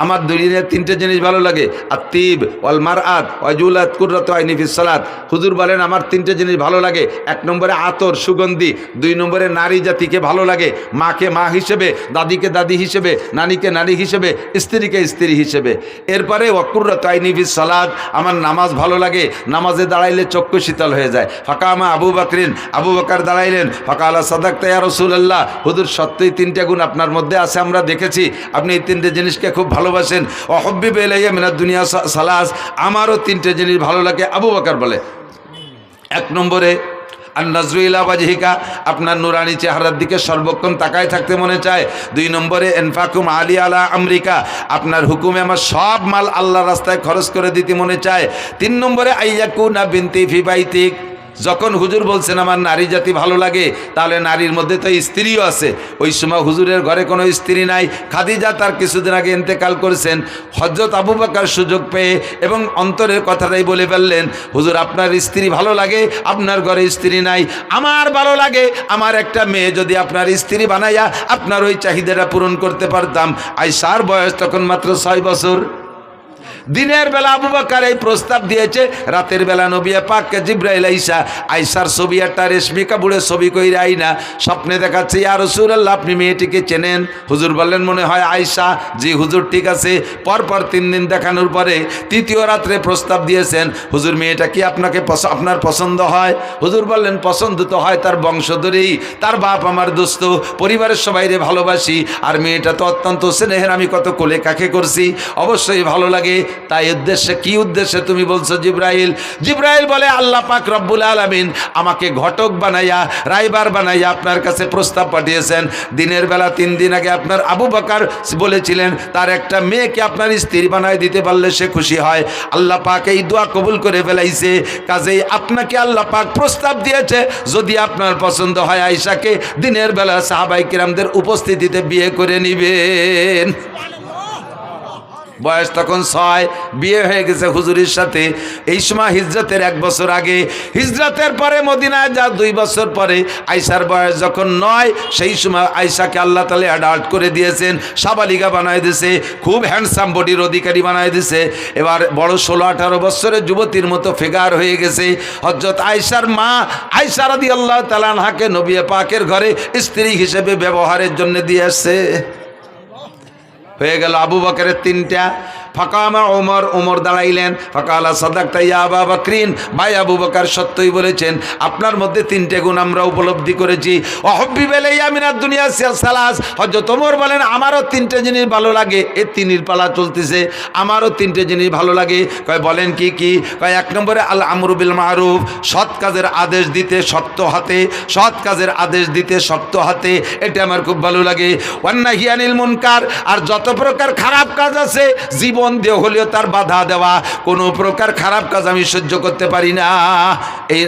আমার দুনিয়ার 3টে জিনিস ভালো লাগে, আত্তিব ওয়াল মারআত ওয়াজুলাত কুররাতু আইনি ফিস সালাত। হুজুর বলেন আমার 3টে জিনিস ভালো লাগে। 1 নম্বরে আতর সুগন্ধি, 2 নম্বরে নারী জাতিকে ভালো লাগে, মাকে মা হিসেবে, দাদিকে দাদি হিসেবে, নানিকে নানি হিসেবে, স্ত্রীকে স্ত্রী হিসেবে। এরপরে ওয়াকুররাতু আইনি ফিস সালাত, আমার নামাজ ভালো লাগে, নামাজে দাঁড়াইলে চক্ষু শীতল হয়ে যায়। ফাকামা আবু বকরিন, আবু বকর দাঁড়াইলেন, ফাকালা সাদাকতা ইয়া রাসূলুল্লাহ, হুজুর সত্যই 3টে গুণ আপনার মধ্যে আছে, আমরা দেখেছি আপনি এই 3টে জিনিসকে খুব ভালোবাসেন। ওয়াহুব্বিবা ইলাইয়া মিনাদ দুনিয়া সালাস, আমারও 3টে জিনিস ভালো লাগে। আবু বকর বলে 1 নম্বরে আন-নাজরু ইলা ওয়াজহিকা, আপনার নুরানি চেহারার দিকে সর্বক্ষণ তাকায় থাকতে মনে চায়। 2 নম্বরে ইনফাকুম আলী আলা আমরিকা, আপনার হুকুমে আমার সব মাল আল্লাহর রাস্তায় খরচ করে দিতে মনে চায়। 3 নম্বরে আইয়াকুনা বিনতি ফি বাইতিক, যখন হুজুর বলছেন আমার নারী জাতি ভালো লাগে, তাহলে নারীর মধ্যে তো স্ত্রীও আছে। ওই সময় হুজুরের ঘরে কোনো স্ত্রী নাই, খাদিজা তার কিছুদিন আগে ইন্তেকাল করেছেন। হযরত আবু বকর সুযোগ পেয়ে এবং অন্তরের কথাটাই বলে ফেললেন হুজুর আপনার স্ত্রী ভালো লাগে, আপনার ঘরে স্ত্রী নাই, আমার ভালো লাগে আমার একটা মেয়ে যদি আপনার স্ত্রী বানাইয়া আপনার ওই চাহিদাটা পূরণ করতে পারতাম। আয়েশার বয়স তখন মাত্র 6 বছর। দিনের বেলা আবু বকর এই প্রস্তাব দিয়েছে, রাতের বেলা নবী পাককে জিবরাইল আয়েশার ছবি একটা রেশমি কাপড়ের ছবি কইরা আইনা স্বপ্নে দেখাচ্ছে, ইয়া রাসূলুল্লাহ আপনি মেয়েটিকে চেনেন? হুজুর বললেন মনে হয় আয়েশা। জি হুজুর, ঠিক আছে। পরপর 3 দিন দেখানোর পরে তৃতীয় রাত্রে প্রস্তাব দিয়েছেন, হুজুর মেয়েটা কি আপনার পছন্দ হয়? হুজুর বললেন পছন্দ তো হয় তার বংশধরেই, তার বাপ আমার দোস্ত, পরিবারের সবাইরে ভালোবাসি, আর মেয়েটা তো অত্যন্ত স্নেহের, আমি কত কোলে কাকে করছি, অবশ্যই ভালো লাগে। তাই উদ্দেশ্যে, কি উদ্দেশ্যে তুমি বলছো জিবরাইল? জিবরাইল বলে আল্লাহ পাক রব্বুল আলামিন আমাকে ঘটক বানাইয়া, রাইবার বানাইয়া আপনার কাছে প্রস্তাব পাঠিয়েছেন। দিনের বেলা 3 দিন আগে আপনার আবু বকর বলেছিলেন তার একটা মেয়েকে আপনার স্ত্রী বানায় দিতে পারলে সে খুশি হয়। আল্লাহ পাক এই দোয়া কবুল করে ফেলাইছে, কাজেই আপনাকে আল্লাহ পাক প্রস্তাব দিয়েছে যদি আপনার পছন্দ হয় আয়েশাকে দিনের বেলা সাহাবায়ে কিরামদের উপস্থিতিতে বিয়ে করে নিবেন। বয়স তখন 6, বিয়ে হয়ে গেছে হুজুরের সাথে। এই সময় হিজরতের 1 বছর আগে, হিজরতের পরে মদিনায় যা 2 বছর পরে আয়েশার বয়স যখন 9, সেই সময় আয়েশাকে আল্লাহ তাআলা অ্যাডাল্ট করে দিয়েছেন, সাবালিকা বানায় দিয়েছে, খুব হ্যান্ডসাম বডির অধিকারী বানায় দিয়েছে। এবার বড় 16-18 বছরের যুবতীর মতো ফিগার হয়ে গেছে। হযরত আয়েশার মা আয়েশা রাদিয়াল্লাহু তাআলা আনহাকে নবী পাকের ঘরে স্ত্রী হিসেবে ব্যবহারের জন্য দিয়ে আসছে। হয়ে গেল আবু বকরের 3টা। ফাকামা ওমর, ওমর দাঁড়াইলেন। ফাকালা সাদাকতা ইয়া আবু বকরিন, ভাই আবু বকর সত্যই বলেছেন, আপনার মধ্যে 3টে গুণ আমরা উপলব্ধি করেছি। ওয়াহুব্বিবা ইলাইয়া মিনাদ দুনিয়া সালাস। হযরত ওমর বলেন আমারও 3টে জিনিস ভালো লাগে। এই 3-এর পালা চলতেছে, আমারও 3টে জিনিস ভালো লাগে। কয় বলেন কি কি? কয় 1 নম্বরে আল আমরু বিল মারুফ, সৎ কাজের আদেশ দিতে শক্ত হাতে, সৎ কাজের আদেশ দিতে শক্ত হাতে, এটা আমার খুব ভালো লাগে। ওয়ান নাহি আনিল মুনকার, আর যত প্রকার খারাপ কাজ আছে জীবন দিয়ে হলেও তার বাধা দেওয়া, কোনো প্রকার খারাপ কাজ আমি সহ্য করতে পারি না, এই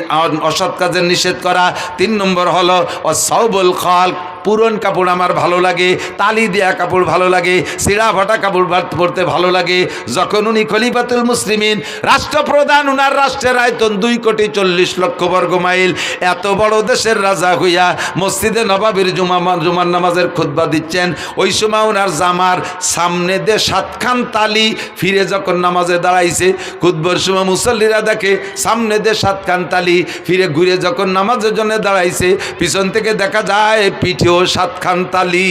অসৎ কাজের নিষেধ করা। 3 নম্বর হলো ওয়াসাউবুল খালক, পুরন কাপড় আমার ভালো লাগে, তালি দেয়া কাপড় ভালো লাগে, ছিঁড়া ফাটা কাপড় পরতে ভালো লাগে। যখন উনি খলিফাতুল মুসলিমিন, রাষ্ট্রপ্রধান, উনার রাষ্ট্রের আয়তন 2,40,00,000 বর্গ মাইল, এত বড় দেশের রাজা হইয়া মসজিদে নবাবির জুমার নামাজের খুতবা দিচ্ছেন, ওই সময় ওনার জামার সামনে দিয়ে 7খান তালি, ফিরে যখন নামাজে দাঁড়াইছে খুতবার সময় মুসল্লিরা দেখে সামনে দিয়ে 7খান তালি, ফিরে ঘুরে যখন নামাজের জন্য দাঁড়াইছে পিছন থেকে দেখা যায় পিঠেও 7খান তালি।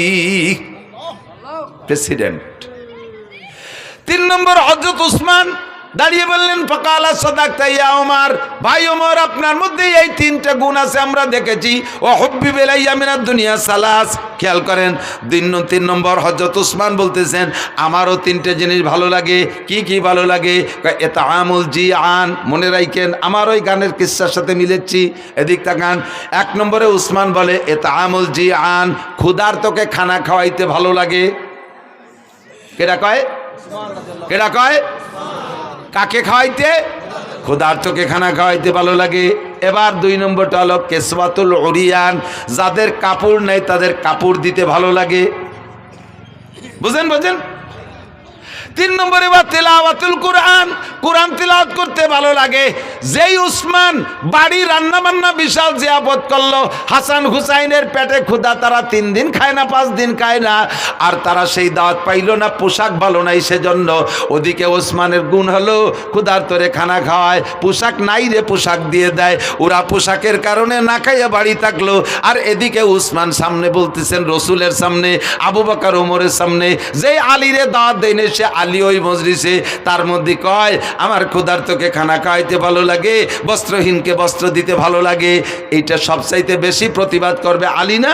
প্রেসিডেন্ট। 3 নম্বর হযরত উসমান দাঁড়িয়ে বললেন ফাকালা সাদাকতা ইয়া ওমর, ভাই ওমর আপনার মধ্যে এই 3টা গুণ আছে আমরা দেখেছি। ওয়াহুব্বিবা ইলাইয়া মিনাদ দুনিয়া সালাস, খেয়াল করেন 3 নম্বর হযরত উসমান বলতেছেন আমারও 3টে জিনিস ভালো লাগে। কি কি ভালো লাগে? ইতআমুল জিআন, মনে রাখেন আমার ওই গানের কিস্সার সাথে মিলেছি, এদিক তাকান। 1 নম্বরে উসমান বলে ইতআমুল জিআন, ক্ষুধার্তকে খানা খাওয়াইতে ভালো লাগে। কেডা কয়? কেডা কয়? কাকে খাওয়াইতে? ক্ষুধার্তকে খানা খাওয়াইতে ভালো লাগে। এবার 2 নম্বরটা হলো কেসওয়াতুল উরিয়ান, যাদের কাপড় নেই তাদের কাপড় দিতে ভালো লাগে। বুঝেন? 3 নম্বরে বা তেলাওয়াতুল কুরআন, কোরআন তেলাওয়াত করতে ভালো লাগে। যেই উসমান বাড়ি রান্না বান্না বিশাল জিয়াফত করলো, হাসান হুসাইনের পেটে ক্ষুধা, তারা 3 দিন খায় না, 5 দিন খায় না, আর তারা সেই দাওয়াত পাইল না, পোশাক ভালো নাই সেজন্য। ওদিকে ওসমানের গুণ হলো ক্ষুধার্তরে খানা খাওয়ায়, পোশাক নাই রে পোশাক দিয়ে দেয়, ওরা পোশাকের কারণে না খাইয়া বাড়ি থাকলো। আর এদিকে উসমান সামনে বলতেছেন রসুলের সামনে, আবু বকর ওমরের সামনে, যেই আলীরে দাওয়াত দেয়নি সে আলী ওই মজলিসে, তার মধ্যে কয় আমার ক্ষুধার্তকে খানা খাওয়াইতে ভালো লাগে, বস্ত্রহীনকে বস্ত্র দিতে ভালো লাগে। এইটা সবচাইতে বেশি প্রতিবাদ করবে আলী না?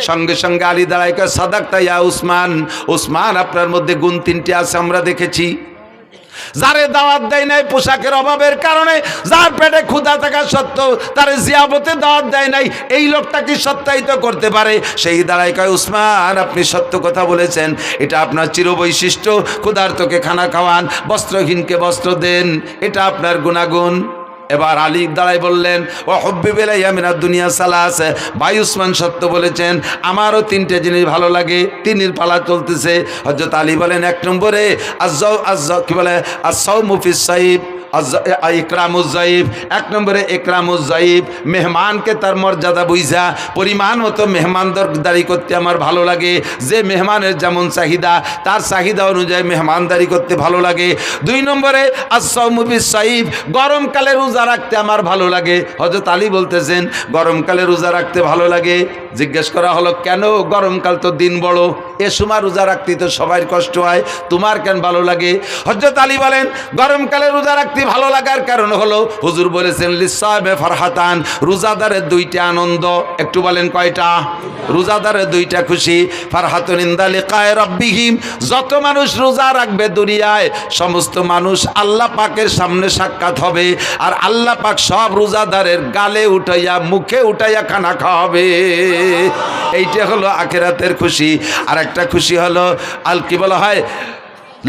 সঙ্গে সঙ্গে আলী দাঁড়ায় কয় সাদাকতা ইয়া উসমান, উসমান আপনার মধ্যে গুণ 3টে আছে আমরা দেখেছি। যারে দাওয়াত দেয় নাই পোশাকের অভাবের কারণে, যার পেটে ক্ষুধা থাকা সত্ত্বেও তারে জিয়াবতে দাওয়াত দেয় নাই, এই লোকটা কি সত্যায়িত করতে পারে? সেই দাঁড়ায় কয় উসমান আপনি সত্য কথা বলেছেন, এটা আপনার চিরবৈশিষ্ট্য, ক্ষুধার্তকে খানা খাওয়ান, বস্ত্রহীনকে বস্ত্র দেন, এটা আপনার গুণাগুণ। এবার আলী দাঁড়ায় বললেন ওয়াহুব্বিবা ইলাইয়া মিনাদ দুনিয়া সালাস, ভাই উসমান সত্য বলেছেন, আমারও 3টে জিনিস ভালো লাগে। 3-এর পালা চলতেছে। হযরত আলী বলেন 1 নম্বরে কি বলে আস-সাওমু ফিস সাইব, ইকরামুজ্জাইব, 1 নম্বরে ইকরামুজ্জাইব, মেহমানকে তার মর্যাদা বুঝা পরিমাণ মতো মেহমানদারি করতে আমার ভালো লাগে। যে মেহমানের যেমন চাহিদা তার চাহিদা অনুযায়ী মেহমানদারি করতে ভালো লাগে। 2 নম্বরে আস-সাওমু বিস-সাইফ, গরমকালে রোজা রাখতে আমার ভালো লাগে। হযরত আলী বলতেছেন গরমকালে রোজা রাখতে ভালো লাগে। জিজ্ঞেস করা হলো কেন? গরমকাল তো দিন বড়, এ সময় রোজা রাখতে তো সবাই কষ্ট হয়, তোমার কেন ভালো লাগে? হযরত আলী বলেন গরমকালে রোজা রাখতে ভালো লাগার কারণ হলো হুজুর বলেছেন লিস-সাইমে ফারহাতান, রোজাদারের 2টা আনন্দ। একটু বলেন কয়টা? রোজাদারের 2টা খুশি। ফারহাতুন ইনদা লিকায়ে রাব্বিহিম, যত মানুষ রোজা রাখবে দুনিয়ায় সমস্ত মানুষ আল্লাহ পাকের সামনে সাক্ষাৎ হবে, আর আল্লাহ পাক সব রোজাদারের গালে উঠাইয়া মুখে উঠাইয়া খানা খাওয়াবে। এইটা হলো আখিরাতের খুশি। আর একটা খুশি হলো কি বলা হয়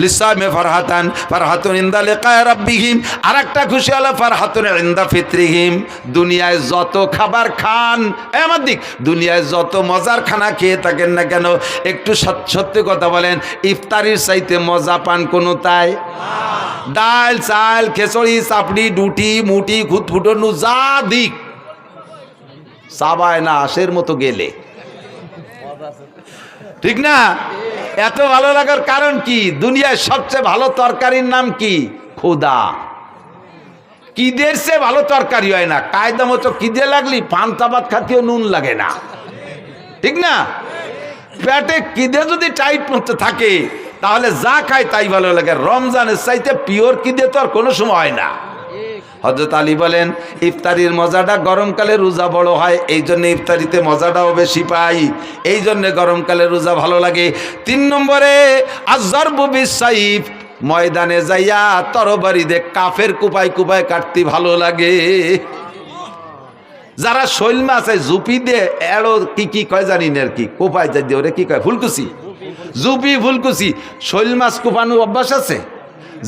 লিসামে ফারহাতান, ফারহাতুন ইনদা লিকায়ে রাব্বিহিম। আর একটা খুশি হলো ফারহাতুন ইনদা ফিতরিহিম, দুনিয়ায় যত খাবার খান, আমার দিক দুনিয়ায় যত মজার খানা খেয়ে থাকেন না কেন, একটু সত্যি কথা বলেন, ইফতারির চাইতে মজা পান কোনো তাই? ডাল চাল খেচড়ি চাপড়ি ডুটি মুটি খুঁতফুটনু যা দিক চাবায় না আশের মতো গেলে, ঠিক না? এত ভালো লাগার কারণ কি? দুনিয়ায় সবচেয়ে ভালো তরকারির নাম কি? খোদা। কিদের সে ভালো তরকারি হয় না। কায়দা মতো কিদে লাগলি পান্তা ভাত খাতেও নুন লাগে না, ঠিক না? পেটে কিদে যদি টাইট মতো থাকে তাহলে যা খায় তাই ভালো লাগে। রমজানের চাইতে পিওর কিদে তো আর কোনো সময় হয় না। হযরত আলী বলেন ইফতারির মজাটা গরমকালে রোজা বড় হয়, এই জন্য ইফতারিতে মজাটাও বেশি পাই, এই জন্য গরমকালে রোজা ভালো লাগে। 3 নম্বরে আয-যারবু বিস-সাইফ, ময়দানে যাইয়া তরবারি দিয়ে কাফের কুপায় কুপায় কাটতে ভালো লাগে। যারা শৈল মাছ জুপি দিয়ে এড়ো কি কয় জানি না, আর কি কোপায় যাই দিয়ে ওরে কি কয়, ফুলকুচি, জুপি ফুলকুচি, শৈল মাছ কোপানো অভ্যাস আছে।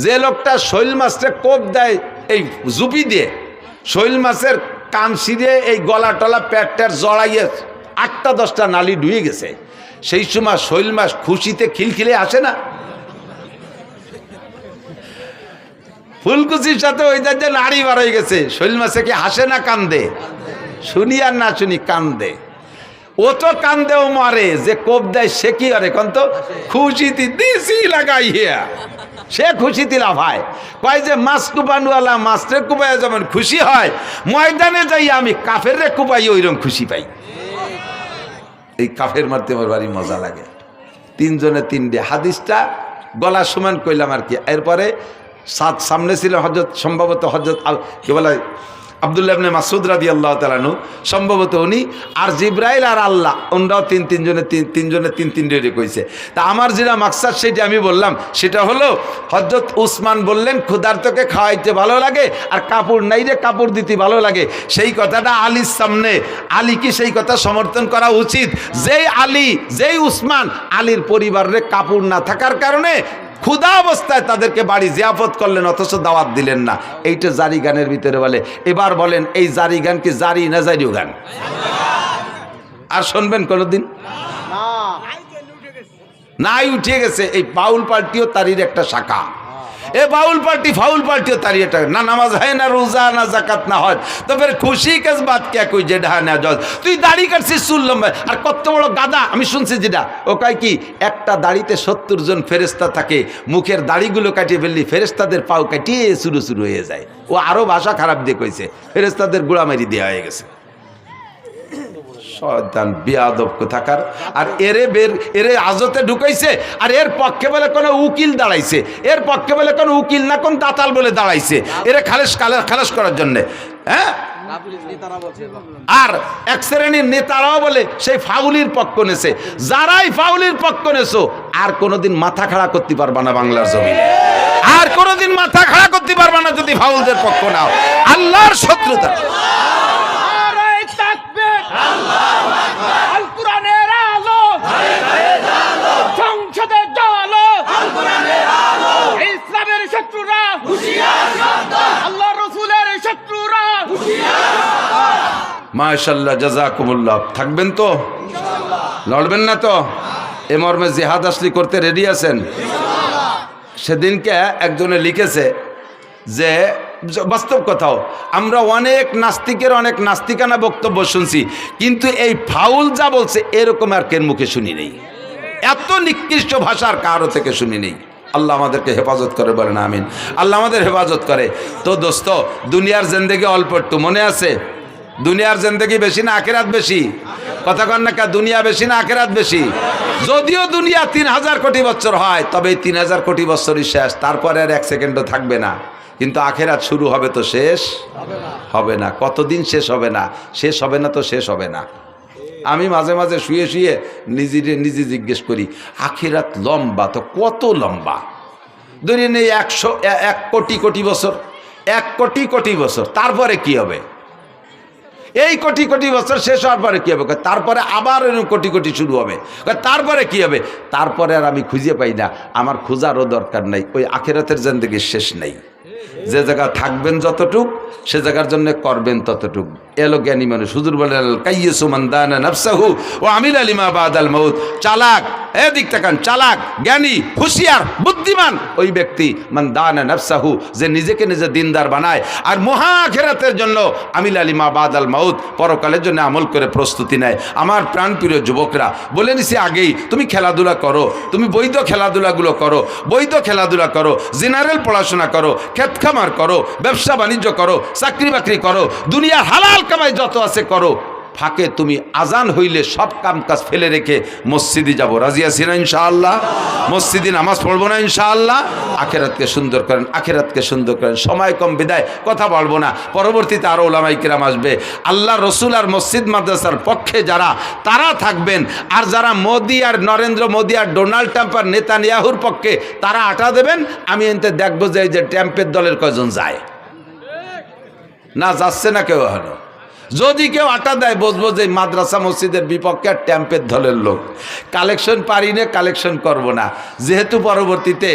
যে লোকটা শৈল মাছটা কোপ দেয় এই জুপি দিয়ে, শৈল মাছের কান ছিঁড়ে এই গলা টলা পেটটার জড়াইয়ে 8টা-10টা নালি ডুয়ে গেছে, সেই সময় শৈল মাছ খুশিতে খিলখিলে আসে না? ফুলকুচির সাথে ওই যে নাড়ি বার হয়ে গেছে, শৈল মাছে কি হাসে না কান্দে? শুনি আর না শুনি কান্দে। ও তো কান্দেও মারে, যে কোপ দেয় সে কি করে কোন তো? খুশিতে দিছি লাগাইয়া সে খুশিতে লাফায়। কয় যে মাছ কুপানুয়ালা মাছরে কুপাইয়া যেমন খুশি হয়, ময়দানে যাই আমি কাফের রে কুপাই ওইরকম খুশি পাই। এই কাফের মারতে আমার বাড়ি মজা লাগে। 3 জনে 3টে হাদিসটা গলা সমান কইলাম আর কি। এরপরে সামনে ছিল হযরত, সম্ভবত হযরত কি বলে আব্দুল্লাহ ইবনে মাসউদ রাদিয়াল্লাহু তাআলা আনহু, সম্ভবত উনি, আর জিবরাইল আর আল্লাহ, ওনারাও 3 জনে 3 কইছে। তা আমার যেটা মাকসাদ সেটা আমি বললাম, সেটা হলো হযরত উসমান বললেন ক্ষুধার্তকে খাওয়াইতে ভালো লাগে আর কাপড় নাই রে কাপড় দিতে ভালো লাগে। সেই কথাটা আলীর সামনে, আলী কি সেই কথা সমর্থন করা উচিত? যেই উসমান আলীর পরিবারে কাপড় না থাকার কারণে ক্ষুধা অবস্থায় তাদেরকে বাড়ি জিয়াফত করলেন, অথচ দাওয়াত দিলেন না। এইটা জারি গানের ভিতরে বলে। এবার বলেন এই জারি গান কি জারি না জারিও গান? আর শুনবেন কোনদিন? নাই, উঠে গেছে। এই বাউল পার্টিও তারির একটা শাখা। এ বাউল পার্টি ফাউল পার্টিও তারি একটা, না নামাজ হয় না রোজা না জাকাত না হয়, তো ফের খুশি কাজ বাদ কে কই যে ঢা না জল। তুই দাড়ি কাটছিস চুল লম্বা, আর কত বড় গাদা। আমি শুনছি যেটা ও কয় কি একটা দাড়িতে 70 জন ফেরেস্তা থাকে, মুখের দাড়িগুলো কাটিয়ে ফেললি ফেরেস্তাদের পাও কাটিয়ে শুরু হয়ে যায়। ও আরো ভাষা খারাপ দিয়ে কইছে, ফেরেস্তাদের গোড়া মারি দেওয়া হয়ে গেছে। শয়তান বেয়াদব কোথাকার। আর এরে আজতে ঢুকাইছে, আর এর পক্ষে বলে কোনো উকিল দাঁড়াইছে, এর পক্ষে বলে কোনো উকিল না কোন দাতাল বলে দাঁড়াইছে এরে খালাস করার জন্য। হ্যাঁ, আর এক শ্রেণীর নেতারাও বলে সেই ফাউলির পক্ষ নেছে। যারাই ফাউলির পক্ষ নেছো আর কোনোদিন মাথা খাড়া করতে পারবা না বাংলার জমিনে, আর কোনোদিন মাথা খাড়া করতে পারবা না যদি ফাউলদের পক্ষ নাও। আল্লাহর শত্রুতা। আল কোরআনের আলো, সংসদের আলো, ইসলামের শত্রুরা আল্লাহ রসুলের শত্রুরা। মাশাআল্লাহ, জাযাকুমুল্লাহ। থাকবেন তো? লড়বেন না তো? এ মর্মে জিহাদ আসলি করতে রেডি আছেন? সেদিনকে একজনে লিখেছে যে বাস্তব কথাও আমরা অনেক নাস্তিকের অনেক নাস্তিকানা বক্তব্য শুনছি, কিন্তু এই ফাউল যা বলছে এরকম আর কেন মুখে শুনি নেই, এত নিকৃষ্ট ভাষার কারো থেকে শুনি নেই। আল্লাহ আমাদেরকে হেফাজত করে, বলেন আমিন। আল্লাহ আমাদের হেফাজত করে। তো দোস্ত, দুনিয়ার জিন্দেগি অল্প একটু, মনে আছে? দুনিয়ার জিন্দেগি বেশি না আখিরাত বেশি? কথা কন না কা, দুনিয়া বেশি না আখিরাত বেশি? যদিও দুনিয়া 3000 কোটি বছর হয়, তবে 3000 কোটি বছরই শেষ, তারপরে আর 1 সেকেন্ডও থাকবে না। কিন্তু আখিরাত শুরু হবে তো শেষ হবে না। কতদিন শেষ হবে না? শেষ হবে না তো শেষ হবে না। আমি মাঝে মাঝে শুয়ে শুয়ে নিজে জিজ্ঞেস করি, আখিরাত লম্বা তো কত লম্বা? ধরে নেই 1 কোটি কোটি বছর, 1 কোটি কোটি বছর, তারপরে কি হবে? এই কোটি কোটি বছর শেষ হওয়ার পরে কি হবে? তারপরে আবার কোটি কোটি শুরু হবে। তারপরে কি হবে? তারপরে আর আমি খুঁজে পাই না। আমার খোঁজারও দরকার নাই, ওই আখিরাতের জিন্দেগির শেষ নেই। যে জায়গা থাকবেন যতটুক, সে জায়গার জন্য করবেন ততটুক। এলো জ্ঞানী মানুষ। হুজুর বলেন, কাইয়্যিসু মান দানা নাফসাহু ওয়া আমিলা লিমা বাদাল মাউত। চালাক, এদিক তাকান, চালাক, জ্ঞানী, হুঁশিয়ার, বুদ্ধিমান ওই ব্যক্তি মান দানা নাফসাহু, যে নিজেকে নিজে দিনদার বানায় আর মহা আখিরাতের জন্য আমিলা লিমা বাদাল মাউত, পরকালের জন্য আমল করে প্রস্তুতি নেয়। আমার প্রাণপ্রিয় যুবকরা, বলে নিছি আগেই, তুমি খেলাধুলা করো, তুমি বৈধ খেলাধুলাগুলো করো, বৈধ খেলাধুলা করো, জেনারেল পড়াশোনা করো, ক্ষেত খামার করো, ব্যবসা বাণিজ্য করো, চাকরি বাকরি করো, দুনিয়ার হালাল কামাই যত আছে করো। ফাঁকে তুমি আজান হইলে সব কাম কাজ ফেলে রেখে মসজিদে যাবো, রাজি আছি না ইনশাআল্লাহ? মসজিদে নামাজ পড়বো না ইনশাআল্লাহ? আখিরাতকে সুন্দর করেন, আখিরাতকে সুন্দর করেন। সময় কম বিদায় কথা বলবো না, পরবর্তীতে আরও ওলামায়ে কিরাম আসবে। আল্লাহ রসুল আর মসজিদ মাদ্রাসার পক্ষে যারা, তারা থাকবেন। আর যারা মোদি আর নরেন্দ্র মোদি আর ডোনাল্ড ট্রাম্প আর নেতানিয়াহুর পক্ষে, তারা আটা দেবেন। আমি এতে দেখবো যে ট্রাম্পের দলের কয়জন যায়, না যাচ্ছে না কেউ হলো। যদি কেউ আটা দেয়, বুঝবো যে মাদ্রাসা মসজিদের বিপক্ষে আর ট্যাম্পের দলের লোক। কালেকশন পারি না, কালেকশন করব না, যেহেতু পরবর্তীতে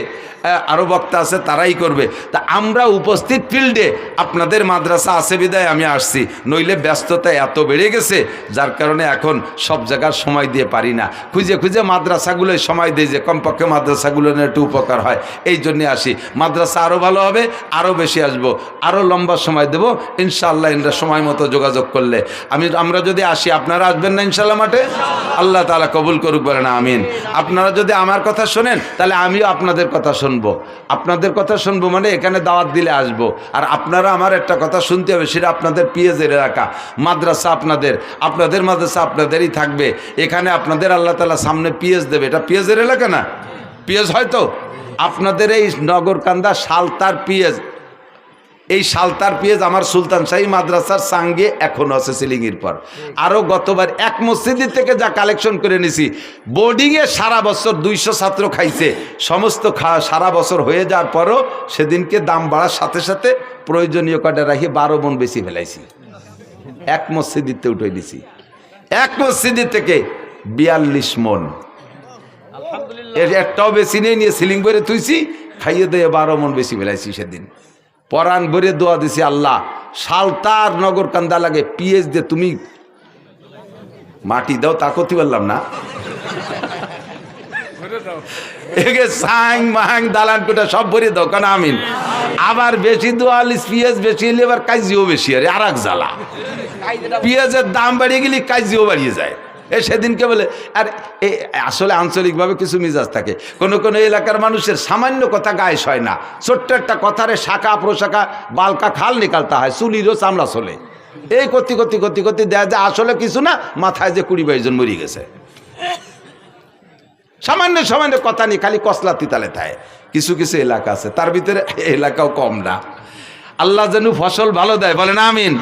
আরও বক্তা আছে, তারাই করবে। তা আমরা উপস্থিত ফিল্ডে, আপনাদের মাদ্রাসা আছে বিদায় আমি আসছি, নইলে ব্যস্ততা এত বেড়ে গেছে, যার কারণে এখন সব জায়গার সময় দিয়ে পারি না। খুঁজে খুঁজে মাদ্রাসাগুলোয় সময় দিই, যে কমপক্ষে মাদ্রাসাগুলো একটু উপকার হয়, এই জন্যে আসি। মাদ্রাসা আরও ভালো হবে, আরও বেশি আসবো, আরও লম্বা সময় দেবো ইনশাআল্লাহ। এরা সময় মতো যোগাযোগ করলে আমরা যদি আসি, আপনারা আসবেন না ইনশাআল্লাহ মাঠে? আল্লাহ তাআলা কবুল করুক, বলেন আমিন। আপনারা যদি আমার কথা শোনেন, তাহলে আমিও আপনাদের কথা শুনবো। আপনাদের কথা শুনবো মানে এখানে দাওয়াত দিলে আসবো। আর আপনারা আমার একটা কথা শুনতে হবে, সেটা আপনাদের পিএজের এলাকা, মাদ্রাসা আপনাদের, আপনাদের মাদ্রাসা আপনাদেরই থাকবে। এখানে আপনাদের আল্লাহ তাআলা সামনে পিএজ দেবে। এটা পিএজের এলাকা না? পিএজ হয়তো আপনাদের এই নগরকান্দা সালতার পিএজ, এই সালতার পিএজ আমার সুলতান শাহী মাদ্রাসার সঙ্গে এখনো আছে সিলিংয়ের পর। আরও গতবার এক মসজিদ থেকে যা কালেকশন করে নিছি, বোর্ডিংয়ে সারা বছর 200 ছাত্র খাইছে। সমস্ত সারা বছর হয়ে যাওয়ার পরও সেদিনকে দাম বাড়ার সাথে সাথে প্রয়োজনীয় কটা রাখি 12 মণ বেশি ফেলাইছি। এক মসজিদিতে উঠে নিছি, এক মসজিদ থেকে 42 মণ। এর একটাও বেশি নেই, নিয়ে সিলিং করে তুইছি, খাইয়ে দিয়ে 12 মণ বেশি ফেলাইছি সেদিন। পরাণ ভরে দোয়া দিছি, আল্লাহ সালতার নগর কান্দা লাগে পিএস দিয়ে তুমি মাটি দাও, তা করতে পারলাম না। একে সাং মাং দালান কোটা সব ভরে দাও, কেন আমিন। আবার বেশি দোয়া পিএস বেশি হলে এবার কাজিও বেশি, আর এক জ্বালা। পিএসের দাম বাড়িয়ে গেলে কাজিও বাড়িয়ে যায়। সেদিনকে বলে, আর আসলে আঞ্চলিকভাবে কিছু মিজাজ থাকে, কোনো কোনো এলাকার মানুষের সামান্য কথা গায়ে হয় না, ছোট্ট একটা কথারে শাখা প্রশাখা বালকা খাল নিকালতে হয়, চুলিরও চামড়া চলে। এই করতে করতে করতে করতে দেখা যায় আসলে কিছু না, মাথায় যে 20-22 জন মরে গেছে। সামান্য সামান্য কথা নেই, খালি কসলা তিতালে থাকে। কিছু কিছু এলাকা আছে, তার ভিতরে এলাকাও কম না। আল্লাহ যেন ফসল ভালো দেয়, বলেন আমিন।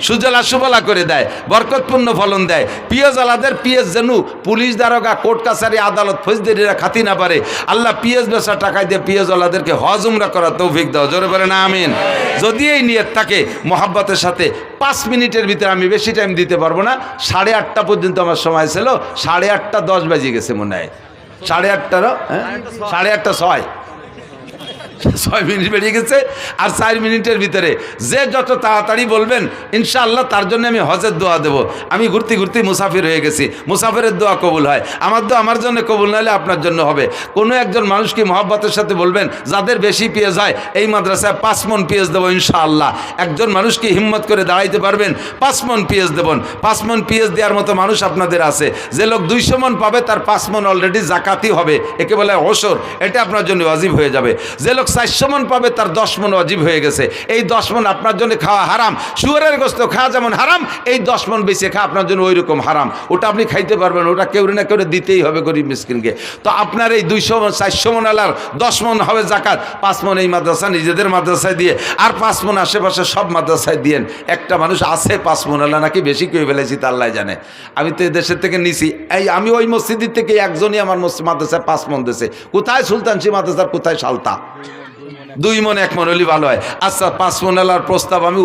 সুজলা সুফলা করে দেয়, বরকতপূর্ণ ফলন দেয়। পিএস আলাদের পিএস যেন পুলিশ দারোগা কোর্ট কাছারি আদালত ফৌজদারিরা খাতি না পারে। আল্লাহ পিএস বেচা টাকায় দিয়ে পিএস আলাদেরকে হজ উমরা করার তৌফিক দাও, জোরে বলেন আমিন। যদি এই নিয়ত থাকে মোহাব্বতের সাথে, 5 মিনিটের ভিতরে, আমি বেশি টাইম দিতে পারবো না, 8:30 পর্যন্ত আমার সময় ছিল। 8:30 10 বাজে গেছে মনে হয়, 8:30, 8:30 6, 6 মিনিট বেরিয়ে গেছে, আর 4 মিনিটের ভিতরে যে যত তাড়াতাড়ি বলবেন ইনশাআল্লাহ তার জন্য আমি হজের দোয়া দেব। আমি ঘুরতে ঘুরতে মুসাফির হয়ে গেছি, মুসাফিরের দোয়া কবুল হয়, আমার দোয়া আমার জন্য কবুল না হলে আপনার জন্য হবে। কোনো একজন মানুষকে মহব্বতের সাথে বলবেন, যাদের বেশি পেঁয়াজ হয় এই মাদ্রাসায় 5 মণ পেঁয়াজ দেবো ইনশাআল্লাহ। একজন মানুষকে হিম্মত করে দাঁড়াইতে পারবেন 5 মণ পেঁয়াজ দেবেন। 5 মণ পেঁয়াজ দেওয়ার মতো মানুষ আপনাদের আছে। যে লোক 200 মণ পাবে তার 5 মণ অলরেডি জাকাতি হবে, একে বলে ওসর, এটা আপনার জন্য ওয়াজিব হয়ে যাবে। যে লোক 400 মণ পাবে তার 10 মণ ওয়াজিব হয়ে গেছে। এই 10 মণ আপনার জন্য খাওয়া হারাম। শুয়োরের গোশত খাওয়া যেমন হারাম, এই 10 মণ বেশি খাওয়া আপনার জন্য ওই রকম হারাম। ওটা আপনি খাইতে পারবেন, ওটা কেউ না কেউ দিতেই হবে গরিব মিসকিনকে। তো আপনার এই 200 মণ 400 মণ আলার 10 মণ হবে জাকাত, 5 মণ এই মাদ্রাসা নিজেদের মাদ্রাসায় দিয়ে, আর 5 মণ আশেপাশে সব মাদ্রাসায় দিয়েন। একটা মানুষ আছে 5 মণ আলা নাকি বেশি কেউ ফেলেছি তা আল্লাহ জানে। আমি তো দেশের থেকে নিছি, এই আমি ওই মসজিদের থেকে একজনই আমার মাদ্রাসায় 5 মণ দিয়েছে। কোথায় সুলতানশি মাদ্রাসার, কোথায় সালতা? 2 মণ 1 মণ হলে ভালো হয়। আচ্ছা 5 মণ আলার প্রস্তাব আমি